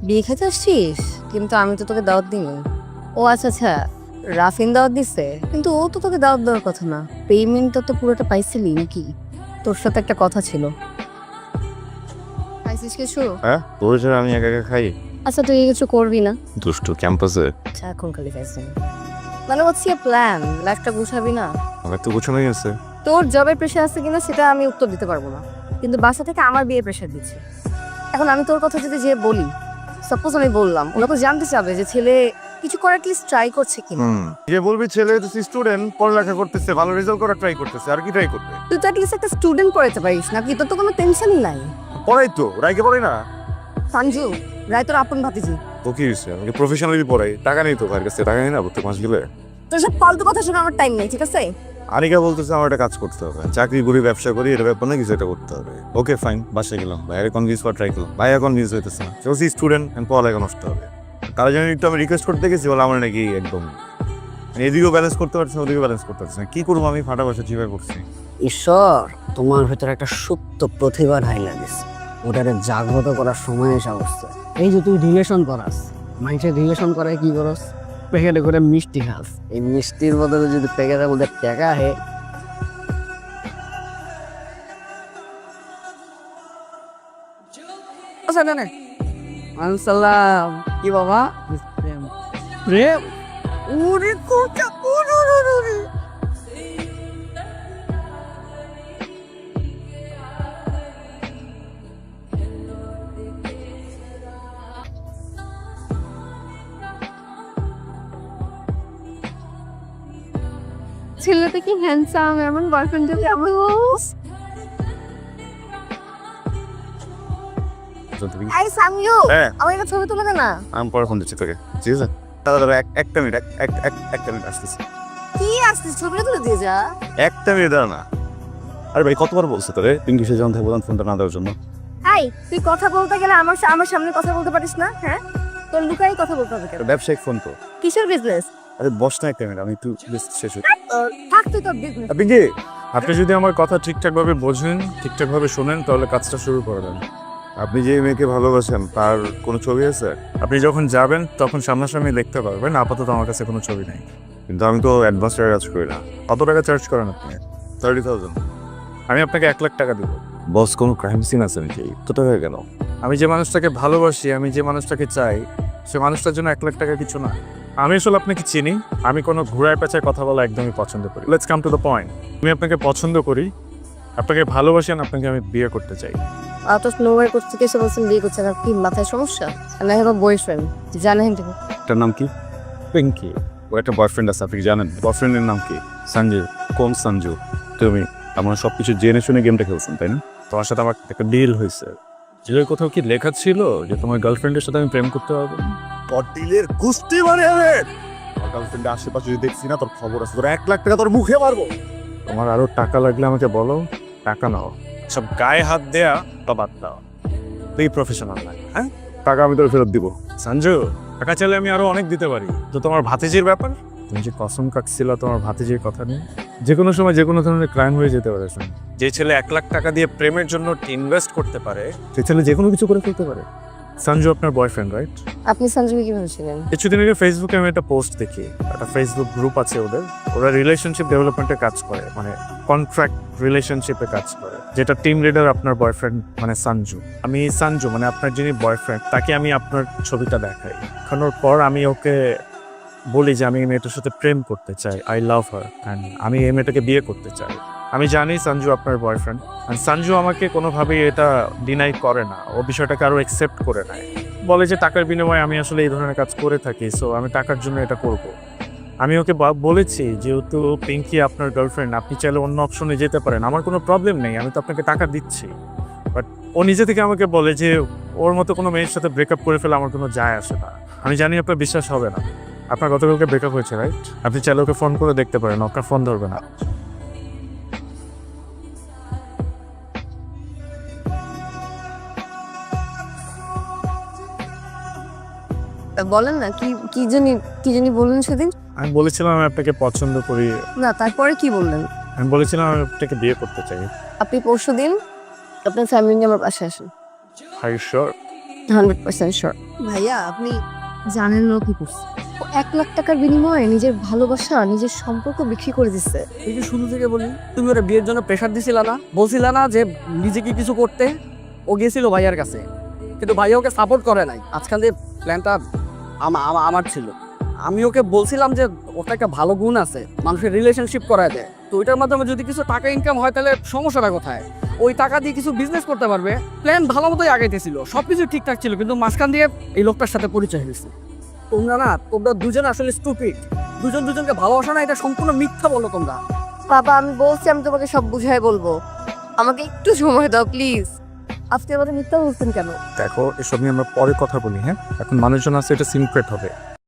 বিয়ে খেতে আসছিস? কিন্তু আমি তো তোকে দাওয়াত দিইনি। ও আচ্ছা আচ্ছা, রাফিন দাওয়াত দিছে, কিন্তু ও তো তোকে দাওয়াত দেওয়ার কথা না। পেমেন্টটা তো পুরোটা পাইছিলি নাকি? তোর সাথে একটা কথা ছিল। পাইছিস কিছু? হ্যাঁ, তোর ছাড়া আমি একা একা খাই। আচ্ছা তুই কিছু করবি না? দুষ্টু ক্যাম্পাসে আচ্ছা এখন খালি পাইছি মানে হচ্ছে প্ল্যান, লাইফটা গুছাবি না? আমার তো গোছানো গেছে। তোর জবের প্রেশার আছে কিনা সেটা আমি উত্তর দিতে পারবো না, কিন্তু বাসা থেকে আমার বিয়ে প্রেশার দিচ্ছে। এখন আমি তোর কথা যদি যে বলি, সাপোজ আমি বললাম, ওরা তো জানতে চাবে যে ছেলে কিছু করে অ্যাটলিস্ট ট্রাই করছে কিনা। যে বলবি ছেলে তো স্টুডেন্ট, পড়ালেখা করতেছে, ভালো রেজাল্ট করার ট্রাই করতেছে, আর কি ট্রাই করবে? তুই তো অ্যাটলিস্ট একটা স্টুডেন্ট পড়াতে পারিস নাকি? তোর তো কোনো টেনশনই নাই। পড়াই তো, রাইকে পড়াই না। সঞ্জু, রায় তোর আপন ভাতিজি। তো কি হয়েছে? আমাকে প্রফেশনালি পড়াই, টাকা নেই তো, ভাইয়ের কাছে টাকা নেই না প্রত্যেক মাস গেলে। তোর সব ফালতু কথা শোনা আমার টাইম নেই, ঠিক আছে? আনিকা বলতেছে আমার একটা কাজ করতে হবে, চাকরি করি, ব্যবসা করি, এটা ব্যাপার না, কিছু একটা করতে হবে। ওকে ফাইন, বাসায় গেলাম, ভাইয়ের কনভিন্স করা ট্রাই করলাম, ভাইয়া কনভিন্স হইতেছে না। সে স্টুডেন্ট, পড়ালেখা নষ্ট হবে। কারো জন্য একটু আমি রিকোয়েস্ট করতে গেছি, বলে আমার নাকি একদম এদিকেও ব্যালেন্স করতে পারছি না, ওদিকেও ব্যালেন্স করতে পারছি না। কি করবো আমি? ফাটা বসে চিপে করছি। ঈশ্বর তোমার ভেতরে একটা সুপ্ত প্রতিভা ঢাইলা দিস, ওটারে জাগ্রত করার সময় এসে অবস্থা। এই যে তুই রিলেশন করাস, মানুষের রিলেশন করে কি করস? প্যাকেটে করে মিষ্টি খাস। এই মিষ্টির বদলে যদি প্যাকেটের মধ্যে টাকা হে। সালাম। কি বাবা? প্রেম? ওরে কোটা ওরে। ছেলেটা কি হ্যান্ডসাম, এমন বয়ফ্রেন্ড যদি আমি এই সামিউ, হ্যাঁ, আমার একটা ছবি তুলে দে না। আমি পরে ফোন দিচ্ছি তোকে, ঠিক আছে? দাদা একটা মিনিট, একটা মিনিট আসতেছি। কি আসছিস, ছবিটা তুলে দিয়ে যা। একটা মিনিট দাঁড়া না। আরে ভাই কতবার বলছে তোরে ইংলিশে যখন থেকে বললাম ফোনটা না দেওয়ার জন্য? হাই, তুই কথা বলতে গেলে আমার সামনে কথা বলতে পারিস না? হ্যাঁ, তোর লুকাই কথা বলতে হবে কেন? ব্যবসায়িক ফোন তো। কিসের বিজনেস? আরে বস না একটা মিনিট, আমি একটু শেষ হই। থাক তুই তোর বিজনেস। আপনি কি, আপনি যদি আমার কথা ঠিকঠাকভাবে বোঝেন, ঠিকঠাকভাবে শোনেন, তাহলে কাজটা শুরু করবেন। আপনি যে মেয়েকে ভালোবাসেন তার কোনো ছবি আছে? আপনি যখন যাবেন তখন সামনাসামনি দেখতে পারবেন। আপাতত আমার কাছে কোনো ছবি নেই, কিন্তু আমি তো অ্যাডভান্স টাকা চার্জ করি না। কত টাকা চার্জ করেন আপনি? 30,000। আমি আপনাকে 1 লাখ টাকা দেব। বস, কোনো ক্রাইম সিন আছে নাকি? এত টাকা কেন? আমি যে মানুষটাকে ভালোবাসি, আমি যে মানুষটাকে চাই, সে মানুষটার জন্য 1 লাখ টাকা কিছু না। আমি আসলে আপনাকে চিনি, আমি কোনো ঘুরায় পেঁচায় কথা বলা একদমই পছন্দ করি। Let's come to the point. আমি আপনাকে পছন্দ করি, আপনাকে ভালোবাসি, আর আপনাকে আমি বিয়ে করতে চাই। তো নোংরা করতে এসে বলছেন বিয়ে করছে না, কি মাথায় সমস্যা? না হলো বয়ফ্রেন্ড, জানেন তুমি? এটার নাম কি? পিঙ্কি। ও একটা বয়ফ্রেন্ড আছে, আপনি জানেন? বয়ফ্রেন্ডের নাম কি? সঞ্জু। কোন সঞ্জু? তুমি আমার সব কিছু জেনে শুনে গেমটা খেলছেন, তাই না? তোমার সাথে আমার একটা ডিল হয়েছে, যে কোথাও কি লেখা ছিল যে তোমার গার্লফ্রেন্ডের সাথে আমি প্রেম করতে পারবো? ডিলের গুষ্টি মানে হবে। আমার গার্লফ্রেন্ডের আশেপাশে যদি দেখছি না, তোর খবর আছে, তোর 1 লাখ টাকা তোর মুখে মারবো। তোমার আরো টাকা লাগলে আমাকে বলো, টাকা নাও। সব গায়ে হাত দেয়া বা বাদ দাও, তুই প্রফেশনাল না। হ্যাঁ, টাকা আমি তোর ফেরত দিব। সঞ্জু, টাকা চাইলে আমি আরো অনেক দিতে পারি। তো তোমার ভাতিজির ব্যাপার, তুমি যে কসম কাটছিল তোমার ভাতিজির কথা নিয়ে, যে কোনো সময় যে কোনো ধরনের ক্রাইম হয়ে যেতে পারে। যে ছেলে 1 লাখ টাকা দিয়ে প্রেমের জন্য ইনভেস্ট করতে পারে, সে ছেলে যে কোনো কিছু করে ফেলতে পারে। সঞ্জু আপনার বয়ফ্রেন্ড, রাইট? আপনি সঞ্জুকে কিভাবে ছিলেন? কিছুদিন আগে ফেসবুকে আমি একটা পোস্ট দেখি, একটা ফেসবুক গ্রুপ আছে ওদের, ওরা রিলেশনশিপ ডেভেলপমেন্টে কাজ করে, মানে কন্ট্রাক্ট রিলেশনশিপে কাজ করে, যেটা টিম লিডার আপনার বয়ফ্রেন্ড মানে সঞ্জু। আমি সঞ্জু মানে আপনার যিনি বয়ফ্রেন্ড, তাকে আমি আপনার ছবিটা দেখাই। দেখানোর পর আমি ওকে বলি যে আমি এই মেয়েটার সাথে প্রেম করতে চাই, আই লাভ হার, অ্যান্ড আমি এই মেয়েটাকে বিয়ে করতে চাই। আমি জানি সঞ্জু আপনার বয়ফ্রেন্ড, অ্যান্ড সঞ্জু আমাকে কোনোভাবেই এটা ডিনাই করে না, ও বিষয়টাকে আরও অ্যাকসেপ্ট করে নেয়। বলে যে টাকার বিনিময়ে আমি আসলে এই ধরনের কাজ করে থাকি, সো আমি টাকার জন্য এটা করব। আমি ওকে বলেছি যেহেতু পিঙ্কি আপনার গার্লফ্রেন্ড, আপনি চাইলে অন্য অপশনে যেতে পারেন, আমার কোনো প্রবলেম নেই, আমি তো আপনাকে টাকা দিচ্ছি। বাট ও নিজে থেকে আমাকে বলে যে ওর মতো কোনো মেয়ের সাথে ব্রেকআপ করে ফেলে আমার কোনো যায় আসে না। আমি জানি আপনার বিশ্বাস হবে না, আপনার গতকালকে ব্রেকআপ হয়েছে, রাইট? আপনি চাইলে ওকে ফোন করে দেখতে পারেন, আপনার ফোন ধরবে না। বলেন না, কি জানি বললেন সেদিন? আমি বলেছিলাম আমি আপনাকে পছন্দ করি। না, তারপরে কি বললেন? আমি বলেছিলাম আমি আপনাকে বিয়ে করতে চাই। আপনি পরশুদিন আপনার ফ্যামিলি নিয়ে আমার বাসায় আসেন। Are you sure? 100% শিওর। ভাইয়া আপনি জানেন না ও কি করছে? ও 1 লাখ টাকার বিনিময়ে নিজের ভালোবাসা, নিজের সম্পর্ক বিক্রি করে দিচ্ছে। এই যে শুরু থেকে বলি, তুমি ওরা বিয়ের জন্য প্রেশার দিছিলা না, বলছিলা না যে নিজেকে কিছু করতে? ও গেছিল ভাইয়ার কাছে, কিন্তু ভাইয়া ওকে সাপোর্ট করে নাই। আজকাল যে প্ল্যানটা আমার ছিল, আমি ওকে বলছিলাম যে ওটা একটা ভালো গুণ আছে, মানুষের রিলেশনশিপ করায় দেয়। তো ওইটার মাধ্যমে যদি কিছু টাকা ইনকাম হয় তাহলে সমস্যাটা কোথায়? ওই টাকা দিয়ে কিছু বিজনেস করতে পারবে। প্ল্যান ভালো মতোই আগাইতেছিল, সবকিছু ঠিকঠাক ছিল, কিন্তু মাঝখান দিয়ে এই লোকটার সাথে পরিচয় হয়েছে। তোমরা দুজন আসলে স্টুপিড। দুজনকে ভালোবাসা না, এটা সম্পূর্ণ মিথ্যা বলো তোমরা। বাবা আমি বলছি আমি তোমাকে সব বুঝাই বলবো, আমাকে একটু সময় দাও প্লিজ। আজকে আমাদের মিথ্যা বলছেন কেন? দেখো এসব নিয়ে আমরা পরে কথা বলি, হ্যাঁ? এখন মানুষজন আছে, এটা সিক্রেট হবে।